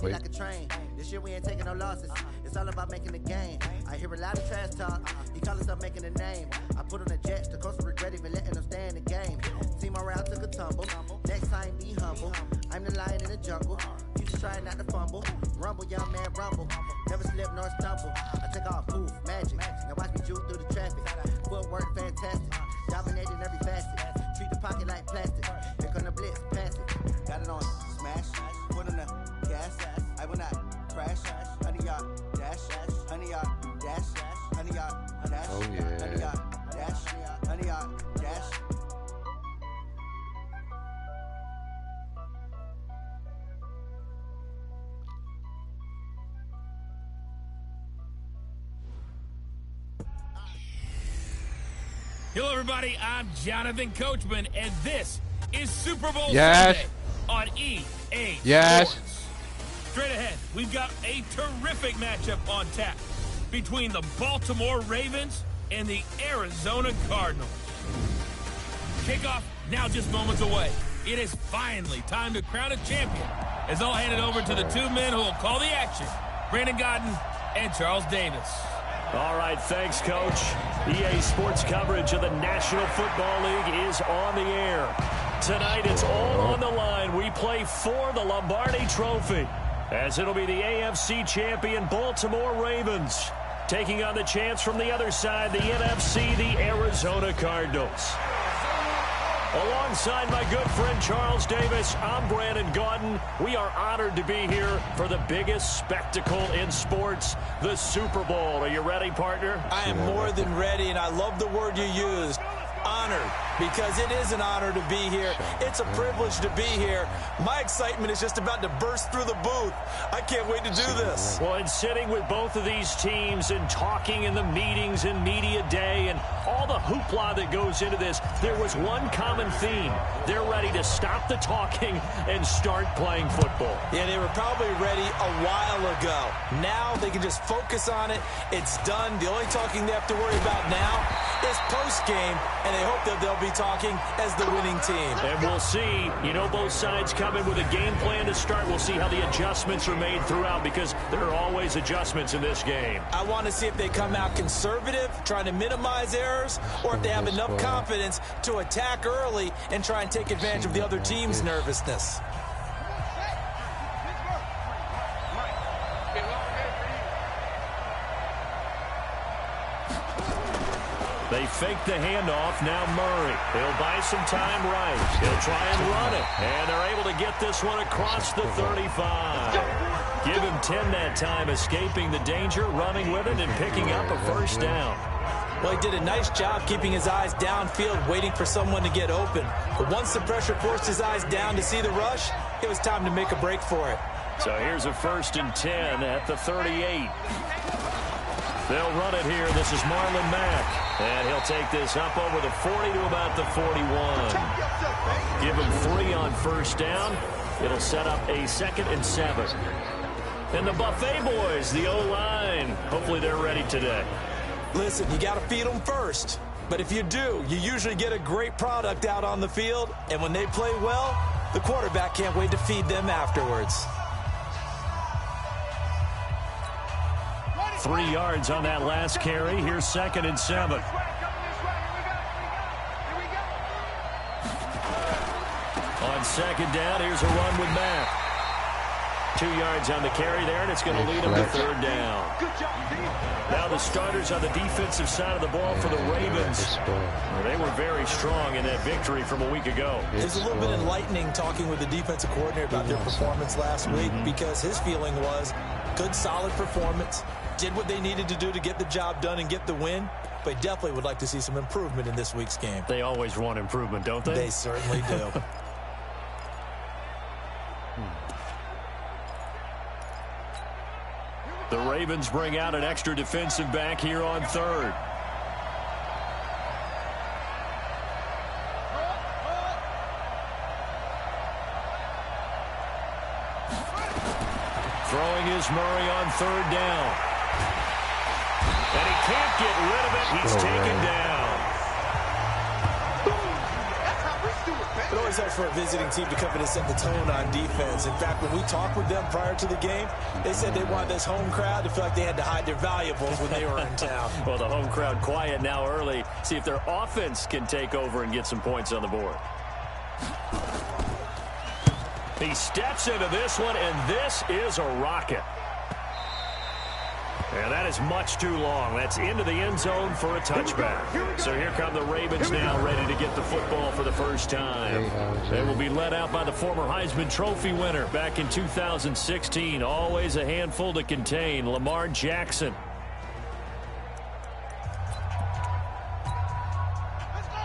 Wait. Like a train. This year we ain't taking no losses. It's all about making the game. I hear a lot of trash talk. He call himself making a name. I put on the Jets. The coach regret even letting them stay in the game. Team around took a tumble. Next time be humble. I'm the lion in the jungle. You just trying not to fumble. Rumble, young man, rumble. Never slip nor stumble. I take off, poof, magic. Now watch me juke through the traffic. Footwork fantastic. Dominating every facet. Treat the pocket like plastic. Here come the blitz, pass it. Got it on smash. Put on the gas. I will not crash. 100-yard dash. 100-yard dash. 100-yard dash. Oh, yeah. 100-yard dash. 100-yard dash. Hello, everybody. I'm Jonathan Coachman, and this is Super Bowl Yes. Sunday on EA Yes. Sports. Straight ahead, we've got a terrific matchup on tap between the Baltimore Ravens and the Arizona Cardinals. Kickoff now just moments away. It is finally time to crown a champion, as I'll hand it over to the two men who will call the action, Brandon Godden and Charles Davis. All right, thanks, Coach. EA Sports coverage of the National Football League is on the air. Tonight, it's all on the line. We play for the Lombardi Trophy, as it'll be the AFC champion Baltimore Ravens taking on the chance from the other side, the NFC, the Arizona Cardinals. Alongside my good friend Charles Davis, I'm Brandon Gaudin. We are honored to be here for the biggest spectacle in sports, the Super Bowl. Are you ready, partner? I am more than ready, and I love the word you used. Honored, because it is an honor to be here. It's a privilege to be here. My excitement is just about to burst through the booth. I can't wait to do this. Well, and sitting with both of these teams and talking in the meetings and media day and all the hoopla that goes into this, there was one common theme. They're ready to stop the talking and start playing football. Yeah, they were probably ready a while ago. Now they can just focus on it. It's done. The only talking they have to worry about now is post-game, and they hope that they'll be talking as the winning team. And we'll see. You know, both sides come in with a game plan to start. We'll see how the adjustments are made throughout, because there are always adjustments in this game. I want to see if they come out conservative, trying to minimize errors, or if they have enough confidence to attack early and try and take advantage of the other team's nervousness. They fake the handoff. Now Murray. He'll buy some time right. He'll try and run it. And they're able to get this one across the 35. Give him 10 that time, escaping the danger, running with it, and picking up a first down. Well, he did a nice job keeping his eyes downfield, waiting for someone to get open. But once the pressure forced his eyes down to see the rush, it was time to make a break for it. So here's a 1st and 10 at the 38. They'll run it here. This is Marlon Mack. And he'll take this up over the 40 to about the 41. Give him 3 on first down. It'll set up a 2nd and 7. And the Buffet boys, the O-line, hopefully they're ready today. Listen, you got to feed them first. But if you do, you usually get a great product out on the field. And when they play well, the quarterback can't wait to feed them afterwards. 3 yards on that last carry. Here's 2nd and 7. On 2nd down, here's a run with Mack. 2 yards on the carry there, and it's going to lead him to 3rd down. Now the starters on the defensive side of the ball for the Ravens. Well, they were very strong in that victory from a week ago. It was a little bit enlightening talking with the defensive coordinator about their performance last week, because his feeling was good, solid performance. Did what they needed to do to get the job done and get the win, but definitely would like to see some improvement in this week's game. They always want improvement, don't they? They certainly do. The Ravens bring out an extra defensive back here on 3rd. Throwing is Murray on 3rd down. And he can't get rid of it. He's taken down. You know, always helps for a visiting team to come in and set the tone on defense. In fact, when we talked with them prior to the game, they said they wanted this home crowd to feel like they had to hide their valuables when they were in town. Well, the home crowd quiet now early. See if their offense can take over and get some points on the board. He steps into this one, and this is a rocket. And that is much too long. That's into the end zone for a touchback. So here come the Ravens now, ready to get the football for the first time. They will be led out by the former Heisman Trophy winner back in 2016. Always a handful to contain, Lamar Jackson.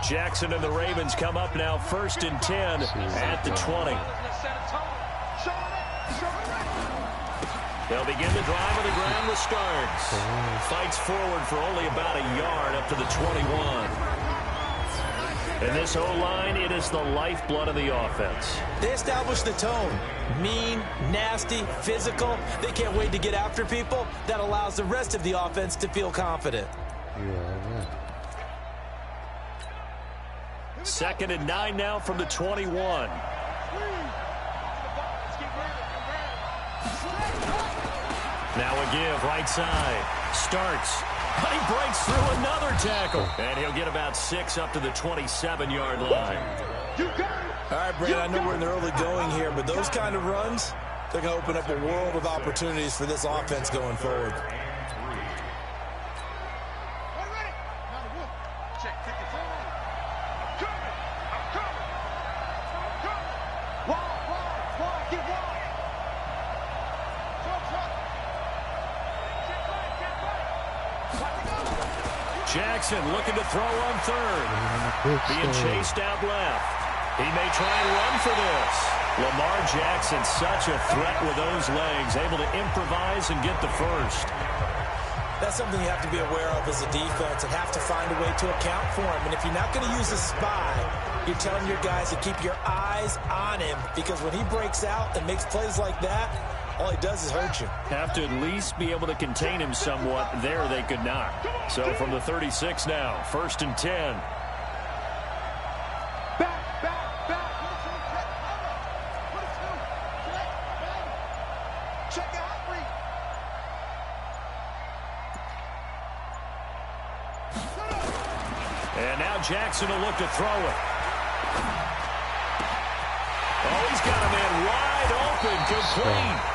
Jackson and the Ravens come up now 1st and 10 at the 20. They'll begin the drive on the ground with Starks. Fights forward for only about a yard up to the 21. And this O-line, it is the lifeblood of the offense. They establish the tone. Mean, nasty, physical. They can't wait to get after people. That allows the rest of the offense to feel confident. Second and 9 now from the 21. Now a give, right side. Starts. But he breaks through another tackle. And he'll get about 6 up to the 27-yard line. All right, Brandon, I know we're in the early going here, but those kind of runs, they're going to open up a world of opportunities for this offense going forward. Jackson looking to throw on third. Being chased out left. He may try and run for this. Lamar Jackson, such a threat with those legs, able to improvise and get the first. That's something you have to be aware of as a defense and have to find a way to account for him. And if you're not going to use a spy, you're telling your guys to keep your eyes on him, because when he breaks out and makes plays like that, all he does is hurt you. Have to at least be able to contain him somewhat. There they could not. So from the 36 now, 1st and 10. And now Jackson will look to throw it. Oh, he's got a man wide open, complete.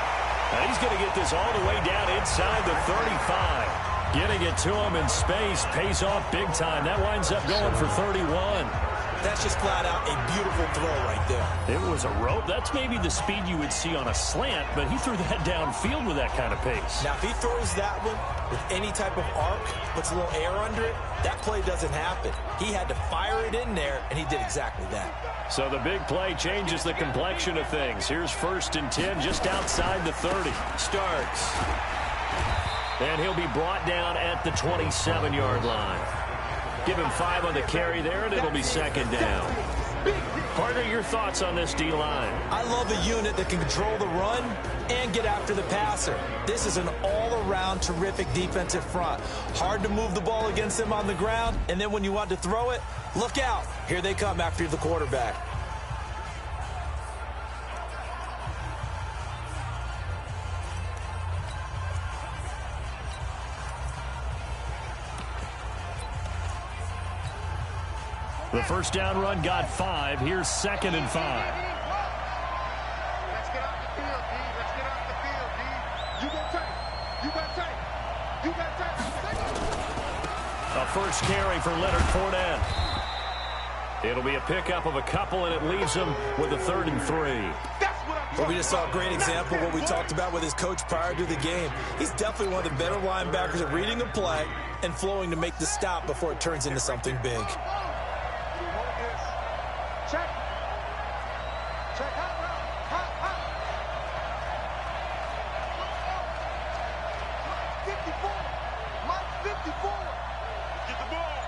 And he's going to get this all the way down inside the 35. Getting it to him in space pays off big time. That winds up going for 31. That's just flat out a beautiful throw right there. It was a rope. That's maybe the speed you would see on a slant, but he threw that downfield with that kind of pace. Now, if he throws that one with any type of arc, puts a little air under it, that play doesn't happen. He had to fire it in there, and he did exactly that. So the big play changes the complexion of things. Here's 1st and 10 just outside the 30. Starks. And he'll be brought down at the 27-yard line. Give him 5 on the carry there, and it'll be 2nd down. Partner, your thoughts on this D-line? I love a unit that can control the run and get after the passer. This is an all-around terrific defensive front. Hard to move the ball against them on the ground, and then when you want to throw it, look out. Here they come after the quarterback. The first down run got 5. Here's 2nd and 5. Let's get off the field, D. Let's get off the field, D. You got take. You got take. You got take. A first carry for Leonard Fournette. It'll be a pickup of a couple, and it leaves him with a 3rd and 3. Well, we just saw a great example of what we talked about with his coach prior to the game. He's definitely one of the better linebackers at reading a play and flowing to make the stop before it turns into something big. Check. Check. Hot. 54. Mike 54. Get the ball.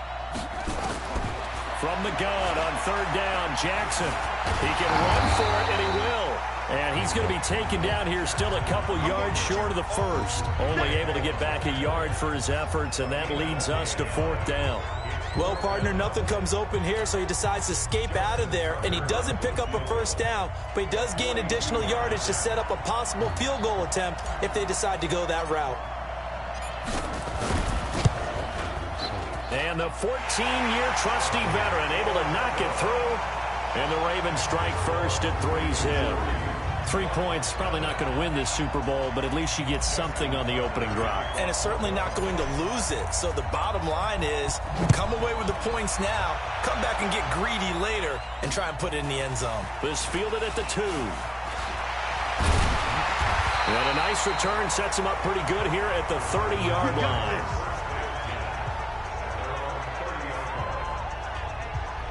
From the gun on 3rd down, Jackson. He can run for it, and he will. And he's going to be taken down here still a couple yards short of the first. Only able to get back a yard for his efforts, and that leads us to 4th down. Well, partner, nothing comes open here, so he decides to escape out of there, and he doesn't pick up a first down, but he does gain additional yardage to set up a possible field goal attempt if they decide to go that route. And the 14-year trusty veteran able to knock it through, and the Ravens strike first at 3-zip. 3 points, probably not going to win this Super Bowl, but at least you get something on the opening drive. And it's certainly not going to lose it. So the bottom line is, come away with the points now, come back and get greedy later, and try and put it in the end zone. This fielded at the 2. And a nice return sets him up pretty good here at the 30-yard line.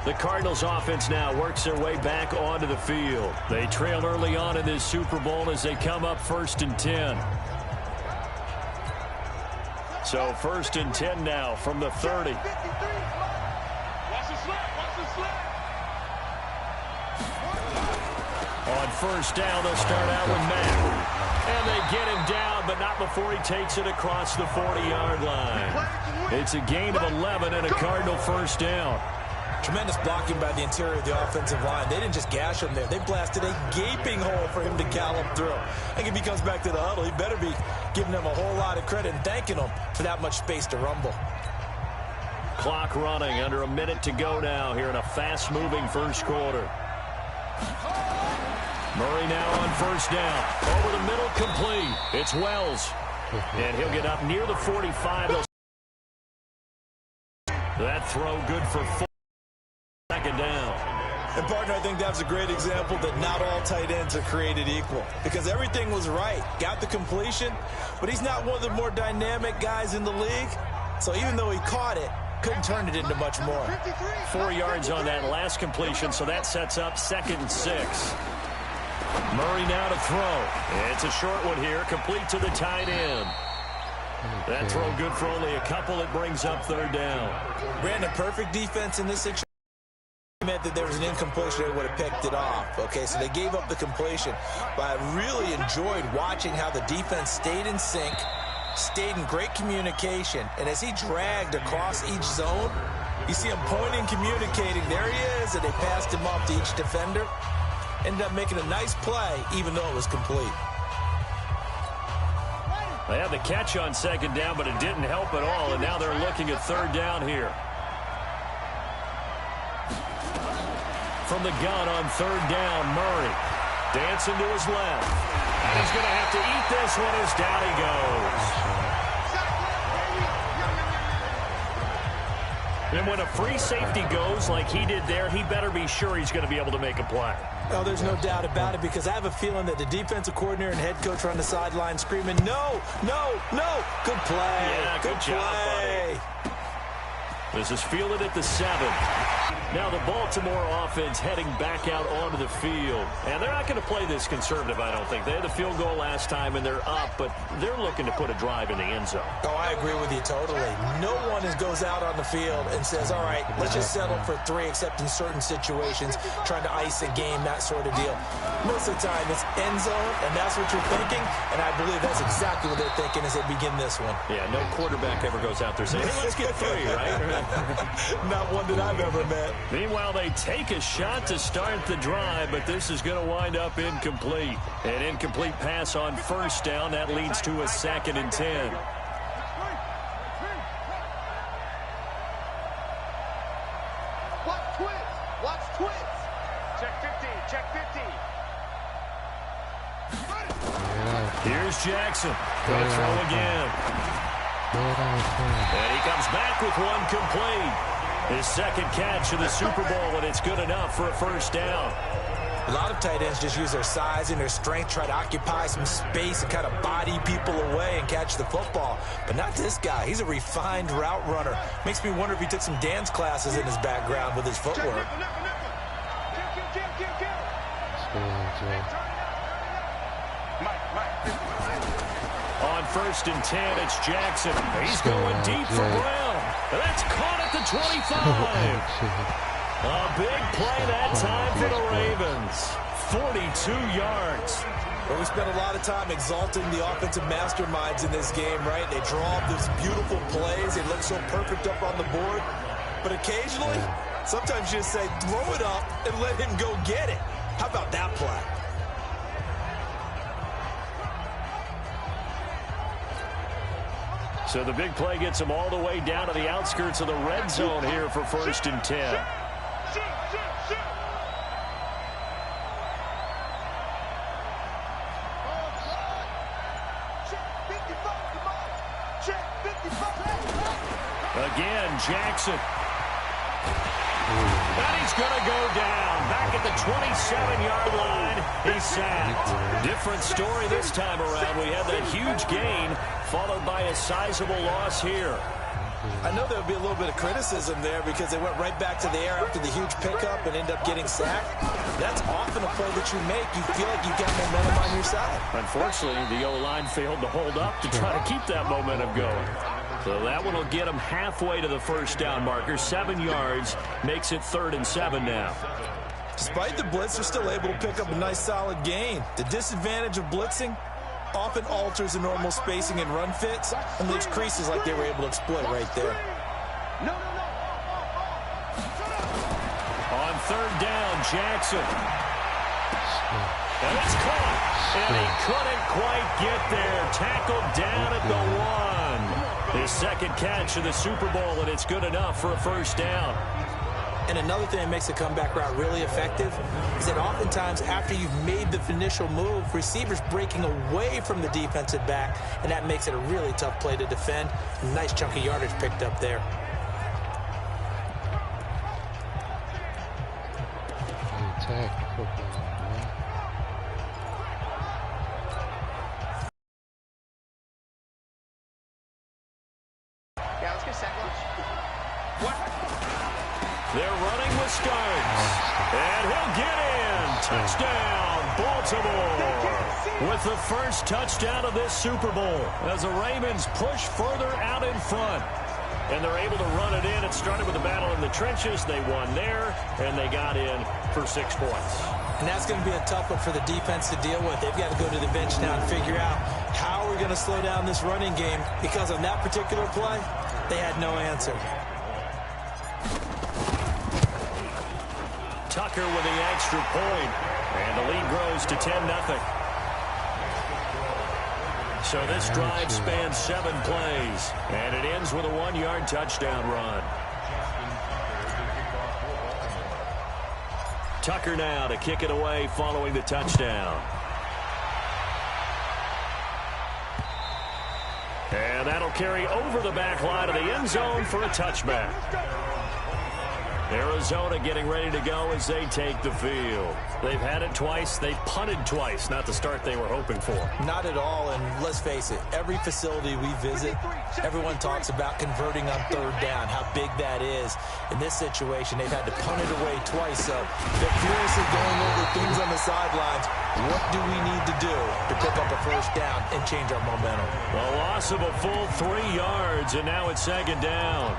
The Cardinals offense now works their way back onto the field. They trail early on in this Super Bowl as they come up 1st and 10. So 1st and 10 now from the 30. Watch the slap. Watch the slap. On 1st down, they'll start out with Matt. And they get him down, but not before he takes it across the 40-yard line. It's a gain of 11 and a Cardinal 1st down. Tremendous blocking by the interior of the offensive line. They didn't just gash him there. They blasted a gaping hole for him to gallop through. I think if he comes back to the huddle, he better be giving them a whole lot of credit and thanking them for that much space to rumble. Clock running, under a minute to go now here in a fast-moving first quarter. Murray now on 1st down. Over the middle, complete. It's Wells. And he'll get up near the 45. That throw good for 4. 2nd down. And, partner, I think that's a great example that not all tight ends are created equal. Because everything was right. Got the completion, but he's not one of the more dynamic guys in the league. So even though he caught it, couldn't turn it into much more. 4 yards on that last completion, so that sets up 2nd and 6. Murray now to throw. It's a short one here, complete to the tight end. That throw good for only a couple. It brings up 3rd down. Brandon, perfect defense in this situation. Meant that there was an incompletion, they would have picked it off. Okay, so they gave up the completion. But I really enjoyed watching how the defense stayed in sync, stayed in great communication, and as he dragged across each zone, you see him pointing, communicating. There he is, and they passed him off to each defender. Ended up making a nice play, even though it was complete. They had the catch on 2nd down, but it didn't help at all, and now they're looking at 3rd down here. From the gun on 3rd down, Murray dancing to his left. And he's going to have to eat this one as down he goes. And when a free safety goes like he did there, he better be sure he's going to be able to make a play. Oh, there's no doubt about it, because I have a feeling that the defensive coordinator and head coach are on the sideline screaming, no, no, no. Good play. Yeah, good job, buddy. This is fielded at the 7. Now the Baltimore offense heading back out onto the field. And they're not going to play this conservative, I don't think. They had the field goal last time, and they're up, but they're looking to put a drive in the end zone. Oh, I agree with you totally. No one goes out on the field and says, all right, let's just settle for 3, except in certain situations, trying to ice a game, that sort of deal. Most of the time, it's end zone, and that's what you're thinking, and I believe that's exactly what they're thinking as they begin this one. Yeah, no quarterback ever goes out there saying, hey, let's get 3, right? Not one that I've ever met. Meanwhile, they take a shot to start the drive, but this is going to wind up incomplete. An incomplete pass on 1st down. That leads to a 2nd and 10. Watch twist. Watch twist. Check 50. Check 50. Here's Jackson. Going to throw again. And he comes back with one complete. His 2nd catch of the Super Bowl, and it's good enough for a 1st down. A lot of tight ends just use their size and their strength, try to occupy some space and kind of body people away and catch the football. But not this guy. He's a refined route runner. Makes me wonder if he took some dance classes in his background with his footwork. On 1st and 10, it's Jackson. He's going deep for Brown. That's caught at the 25. A big play that time for the Ravens. 42 yards. Well, we spent a lot of time exalting the offensive masterminds in this game, right? They draw up these beautiful plays. They look so perfect up on the board. but occasionally, sometimes you just say, throw it up and let him go get it. How about that play? So the big play gets him all the way down to the outskirts of the red zone here for 1st and 10. Again, Jackson. And he's going to go down. Back at the 27-yard line, he's sacked. Different story this time around. We had that huge gain, followed by a sizable loss here. I know there would be a little bit of criticism there because they went right back to the air after the huge pickup and ended up getting sacked. That's often a play that you make. You feel like you've got momentum on your side. Unfortunately, the O-line failed to hold up to try to keep that momentum going. So that one will get him halfway to the first down marker. 7 yards makes it 3rd and 7 now. Despite the blitz, they're still able to pick up a nice solid gain. The disadvantage of blitzing often alters the normal spacing and run fits and leaves creases like they were able to exploit right there. On 3rd down, Jackson. And it's caught. And he couldn't quite get there. Tackled down at the 1. His second catch of the Super Bowl, and it's good enough for a first down. And another thing that makes the comeback route really effective is that oftentimes after you've made the initial move, receivers breaking away from the defensive back, and that makes it a really tough play to defend. Nice chunk of yardage picked up there. They're running with Starks. And he'll get in. Touchdown, Baltimore. With the first touchdown of this Super Bowl as the Ravens push further out in front. And they're able to run it in. It started with a battle in the trenches. They won there, and they got in for 6 points. And that's going to be a tough one for the defense to deal with. They've got to go to the bench now and figure out how we're going to slow down this running game, because on that particular play, they had no answer. Tucker with the extra point, and the lead grows to 10-0. So this drive spans 7 plays, and it ends with a 1-yard touchdown run. Tucker now to kick it away following the touchdown. And that'll carry over the back line of the end zone for a touchback. Arizona getting ready to go as they take the field. They've had it twice. They've punted twice. Not the start they were hoping for. Not at all, and let's face it, every facility we visit, everyone talks about converting on 3rd down, how big that is. In this situation, they've had to punt it away twice, so they're furiously going over things on the sidelines. What do we need to do to pick up a first down and change our momentum? A loss of a full 3 yards, and now it's 2nd down.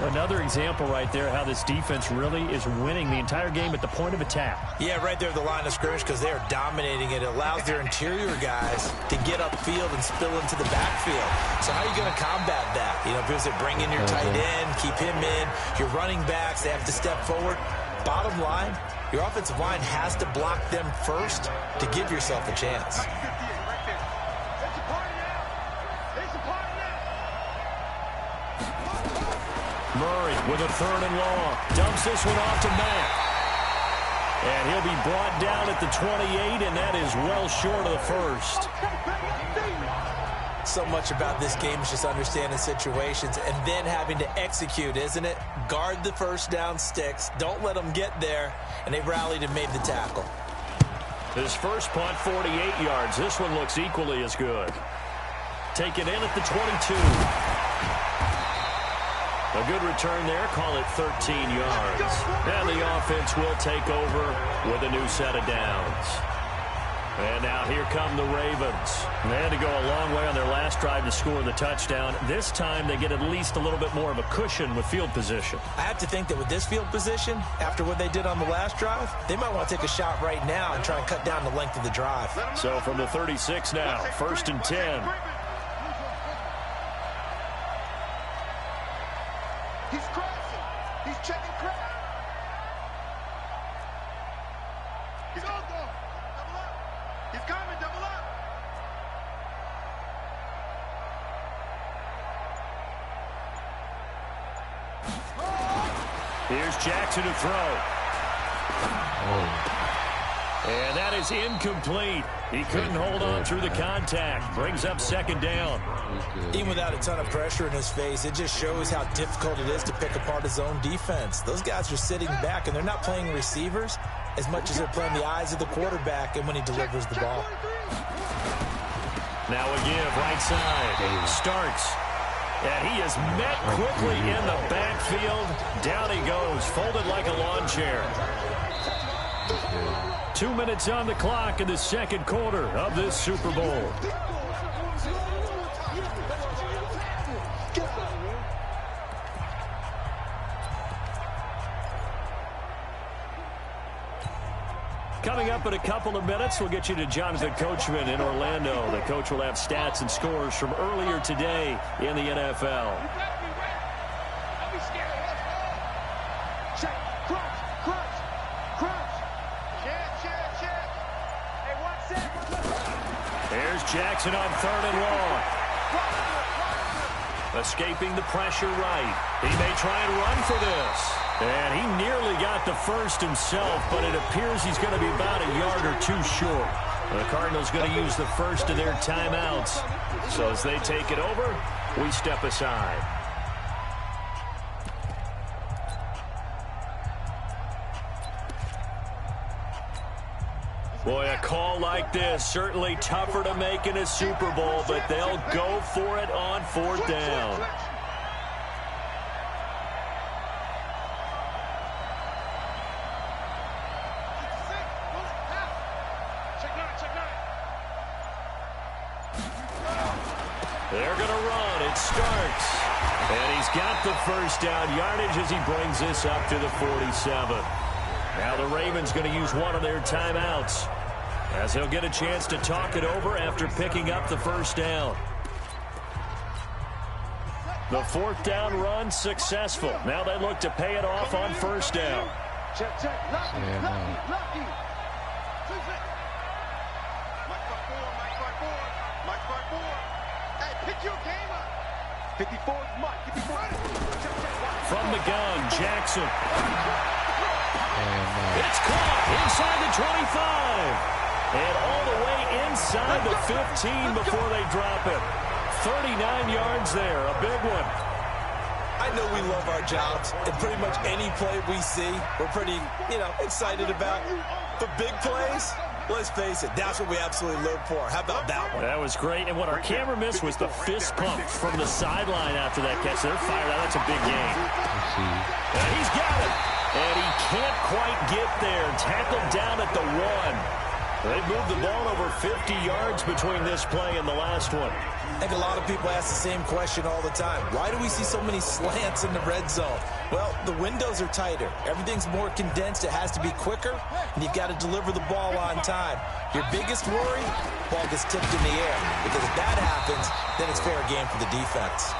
Another example right there how this defense really is winning the entire game at the point of attack. Yeah, right there at the line of scrimmage, because they are dominating it. It allows their interior guys to get upfield and spill into the backfield. So how are you going to combat that? You know, because they bring in your tight end, keep him in. Your running backs, they have to step forward. Bottom line, your offensive line has to block them first to give yourself a chance. Murray with a 3rd and long. Dumps this one off to Mack. And he'll be brought down at the 28, and that is well short of the first. So much about this game is just understanding situations and then having to execute, isn't it? Guard the first down sticks. Don't let them get there. And they rallied and made the tackle. His first punt, 48 yards. This one looks equally as good. Taken in at the 22. A good return there. Call it 13 yards. And the offense will take over with a new set of downs. And now here come the Ravens. They had to go a long way on their last drive to score the touchdown. This time they get at least a little bit more of a cushion with field position. I have to think that with this field position, after what they did on the last drive, they might want to take a shot right now and try and cut down the length of the drive. So from the 36 now, 1st and 10. He's crossing. He's checking crowd. He's going for it. Double up. He's coming, double up. Here's Jackson to throw. And that is incomplete. He couldn't hold on through the contact. Brings up second down. Even without a ton of pressure in his face, it just shows how difficult it is to pick apart his own defense. Those guys are sitting back, and they're not playing receivers as much as they're playing the eyes of the quarterback and when he delivers the ball. Now a give, right side. Starks. And he is met quickly in the backfield. Down he goes, folded like a lawn chair. 2 minutes on the clock in the second quarter of this Super Bowl. Coming up in a couple of minutes, we'll get you to Jonathan Coachman in Orlando. The coach will have stats and scores from earlier today in the NFL. Check, crunch, crunch, crunch. Check. Hey, 1 second. Here's Jackson on 3rd and long. Escaping the pressure right. He may try and run for this. And he nearly got the first himself, but it appears he's going to be about a yard or two short. The Cardinals going to use the first of their timeouts. So as they take it over, we step aside. Boy, a call like this, certainly tougher to make in a Super Bowl, but they'll go for it on 4th down. They're going to run. It starts. And he's got the first down yardage as he brings this up to the 47. Now the Ravens going to use one of their timeouts as they'll get a chance to talk it over after picking up the first down. The 4th down run successful. Now they look to pay it off on 1st down. Check. Lucky. Mike 5-4. Hey, pick your game up. 54 is Mike. 54. From the gun, Jackson. It's caught inside the 25. And all the way inside the 15 before they drop it. 39 yards there, a big one. I know we love our jobs, and pretty much any play we see, we're pretty, excited about. But big plays, let's face it, that's what we absolutely live for. How about that one? That was great, and what our camera missed was the fist pump from the sideline after that catch. They're fired out. That's a big game. And he's got it, and he can't quite get there. Tackled down at the 1. They've moved the ball over 50 yards between this play and the last one. I think a lot of people ask the same question all the time. Why do we see so many slants in the red zone? Well, the windows are tighter. Everything's more condensed. It has to be quicker, and you've got to deliver the ball on time. Your biggest worry, ball gets tipped in the air. Because if that happens, then it's fair game for the defense.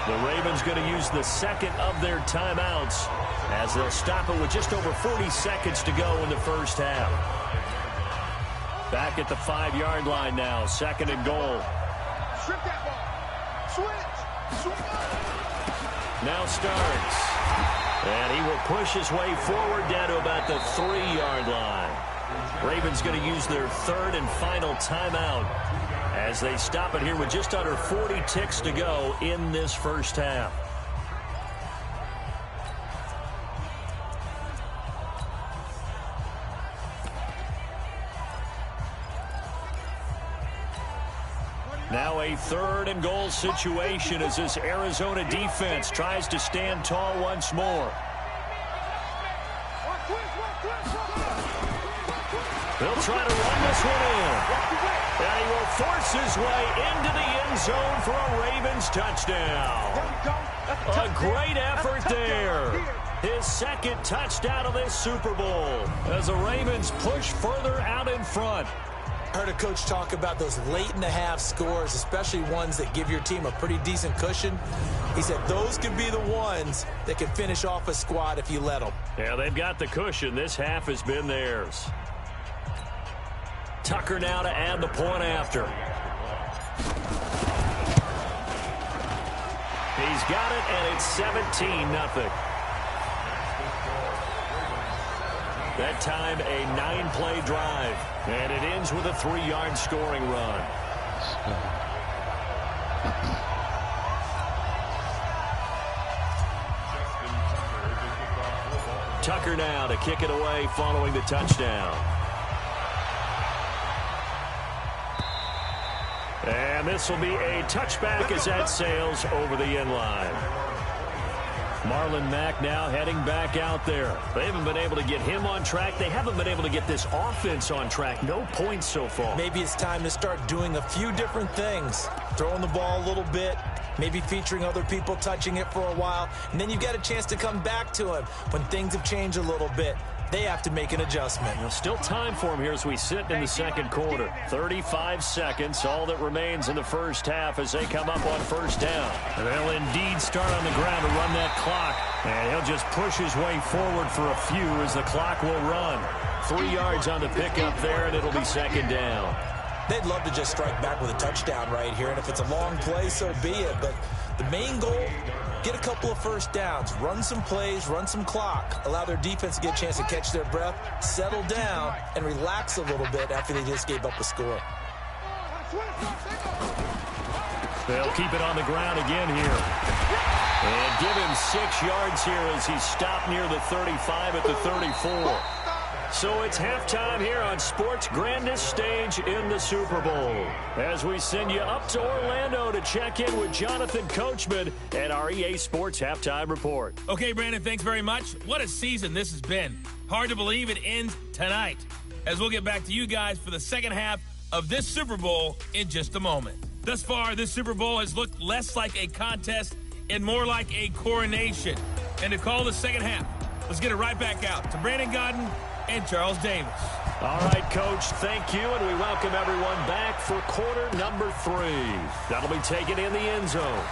The Ravens going to use the second of their timeouts as they'll stop it with just over 40 seconds to go in the first half. Back at the 5-yard line now, 2nd and goal. Strip that ball. Switch. Now Starks. And he will push his way forward down to about the 3-yard line. Ravens going to use their 3rd and final timeout as they stop it here with just under 40 ticks to go in this first half. Now a 3rd and goal situation as this Arizona defense tries to stand tall once more. He'll try to run this one in. And he will force his way into the end zone for a Ravens touchdown. A great effort there. His 2nd touchdown of this Super Bowl as the Ravens push further out in front. I heard a coach talk about those late-in-the-half scores, especially ones that give your team a pretty decent cushion. He said those could be the ones that can finish off a squad if you let them. Yeah, they've got the cushion. This half has been theirs. Tucker now to add the point after. He's got it, and it's 17-0. That time, a 9-play drive. And it ends with a 3-yard scoring run. Tucker now to kick it away following the touchdown. And this will be a touchback as that sails over the end line. Marlon Mack now heading back out there. They haven't been able to get him on track. They haven't been able to get this offense on track. No points so far. Maybe it's time to start doing a few different things. Throwing the ball a little bit, maybe featuring other people touching it for a while, and then you've got a chance to come back to him when things have changed a little bit. They have to make an adjustment. Now, still time for him here as we sit in the second quarter. 35 seconds, all that remains in the first half as they come up on first down. They'll indeed start on the ground to run that clock. And he'll just push his way forward for a few as the clock will run. 3 yards on the pickup there, and it'll be second down. They'd love to just strike back with a touchdown right here, and if it's a long play, so be it. But the main goal, get a couple of first downs, run some plays, run some clock, allow their defense to get a chance to catch their breath, settle down, and relax a little bit after they just gave up a score. They'll keep it on the ground again here. And give him 6 yards here as he's stopped near the 35 at the 34. So it's halftime here on sports' grandest stage in the Super Bowl. As we send you up to Orlando to check in with Jonathan Coachman at our EA Sports Halftime Report. Okay, Brandon, thanks very much. What a season this has been. Hard to believe it ends tonight. As we'll get back to you guys for the second half of this Super Bowl in just a moment. Thus far, this Super Bowl has looked less like a contest and more like a coronation. And to call the second half, let's get it right back out to Brandon Gaudin and Charles Davis. All right, Coach, thank you, and we welcome everyone back for quarter number 3. That'll be taken in the end zone.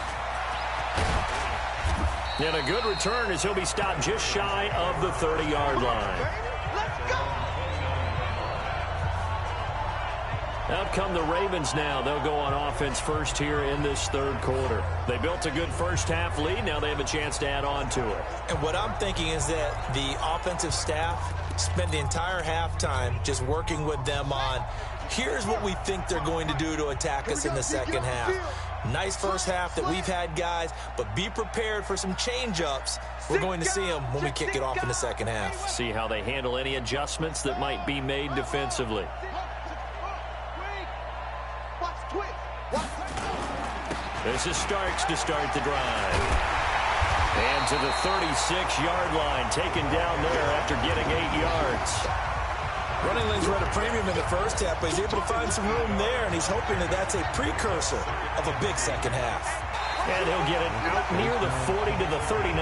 And a good return as he'll be stopped just shy of the 30-yard line. Out come the Ravens now. They'll go on offense first here in this third quarter. They built a good first half lead. Now they have a chance to add on to it. And what I'm thinking is that the offensive staff spent the entire halftime just working with them on, here's what we think they're going to do to attack us in the second half. Nice first half that we've had, guys, but be prepared for some change-ups. We're going to see them when we kick it off in the second half. See how they handle any adjustments that might be made defensively. This is Starks to start the drive. And to the 36-yard line, taken down there after getting 8 yards. Running lanes were at a premium in the first half, but he's able to find some room there, and he's hoping that that's a precursor of a big second half. And he'll get it out near the 40 to the 39.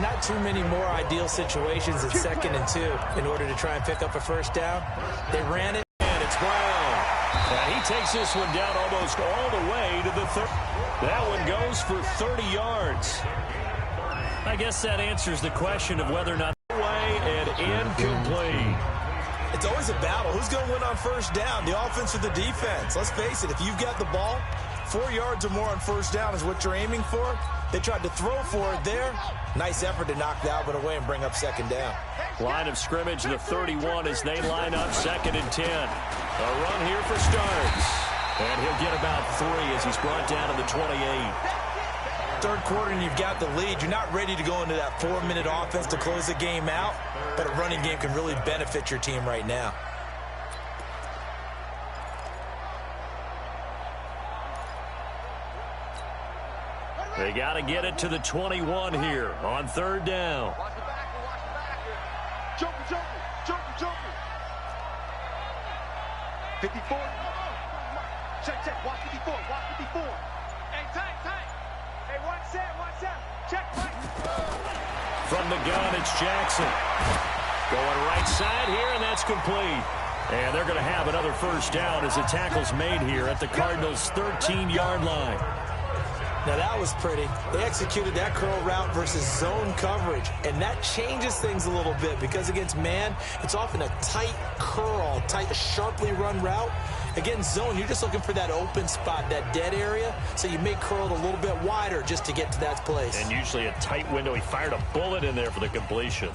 Not too many more ideal situations at 2nd and 2 in order to try and pick up a first down. They ran it. And it's Brown. And he takes this one down almost all the way to the 30. That one goes for 30 yards. I guess that answers the question of whether or not away and incomplete. It's always a battle. Who's going to win on first down, the offense or the defense? Let's face it, if you've got the ball, 4 yards or more on first down is what you're aiming for. They tried to throw for it there. Nice effort to knock that one away and bring up second down. Line of scrimmage, the 31 as they line up 2nd and 10. A run here for Starks. And he'll get about 3 as he's brought down to the 28. Third quarter and you've got the lead. You're not ready to go into that 4-minute offense to close the game out, but a running game can really benefit your team right now. They got to get it to the 21 here on third down. Watch the back, watch the back. Jumper. 54. Check. Watch 54. Hey, tight. Hey, one set. Check, right. From the gun, it's Jackson. Going right side here, and that's complete. And they're going to have another first down as the tackle's made here at the Cardinals' 13-yard line. Now, that was pretty. They executed that curl route versus zone coverage, and that changes things a little bit because against man, it's often a tight curl, tight, sharply run route. Against zone, you're just looking for that open spot, that dead area, so you may curl it a little bit wider just to get to that place. And usually a tight window. He fired a bullet in there for the completion.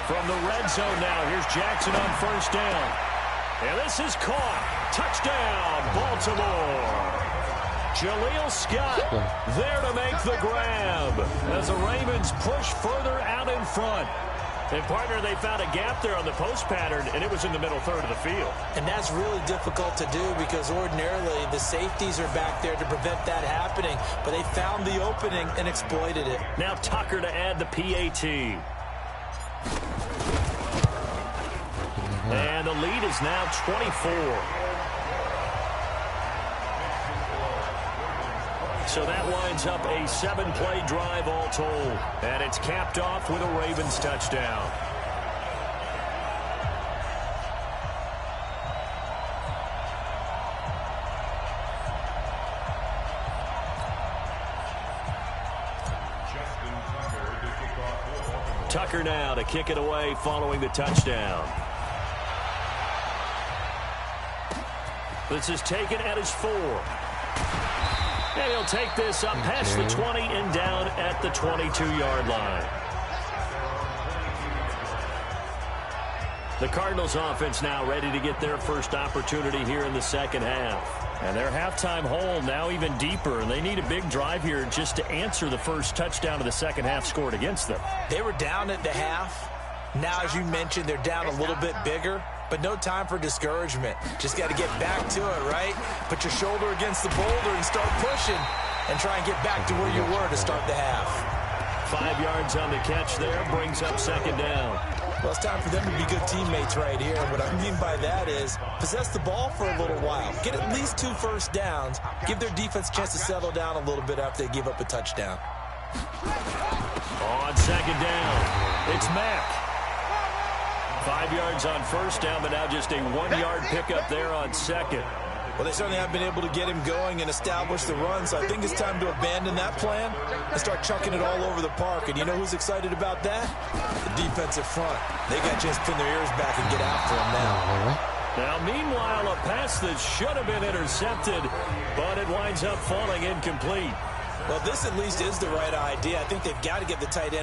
From the red zone now, here's Jackson on first down. And this is caught. Touchdown, Baltimore. Jaleel Scott there to make the grab as the Ravens push further out in front. And, partner, they found a gap there on the post pattern, and it was in the middle third of the field. And that's really difficult to do because ordinarily the safeties are back there to prevent that happening. But they found the opening and exploited it. Now Tucker to add the PAT. And the lead is now 24. So that winds up a 7-play drive all told. And it's capped off with a Ravens touchdown. Tucker now to kick it away following the touchdown. This is taken at his 4. And he'll take this up past the 20 and down at the 22-yard line. The Cardinals offense now ready to get their first opportunity here in the second half. And their halftime hole now even deeper, and they need a big drive here just to answer the first touchdown of the second half scored against them. They were down at the half. Now, as you mentioned, they're down a little bit bigger, but no time for discouragement. Just got to get back to it, right? Put your shoulder against the boulder and start pushing and try and get back to where you were to start the half. 5 yards on the catch there, brings up second down. Well, it's time for them to be good teammates right here. What I mean by that is possess the ball for a little while. Get at least 2 first downs. Give their defense a chance to settle down a little bit after they give up a touchdown. On second down, it's Mack. 5 yards on first down, but now just a 1-yard pickup there on second. Well, they certainly have been able to get him going and establish the run, so I think it's time to abandon that plan and start chucking it all over the park. And you know who's excited about that? The defensive front. They got a chance to pin their ears back and get after him now. Now, meanwhile, a pass that should have been intercepted, but it winds up falling incomplete. Well, this at least is the right idea. I think they've got to get the tight end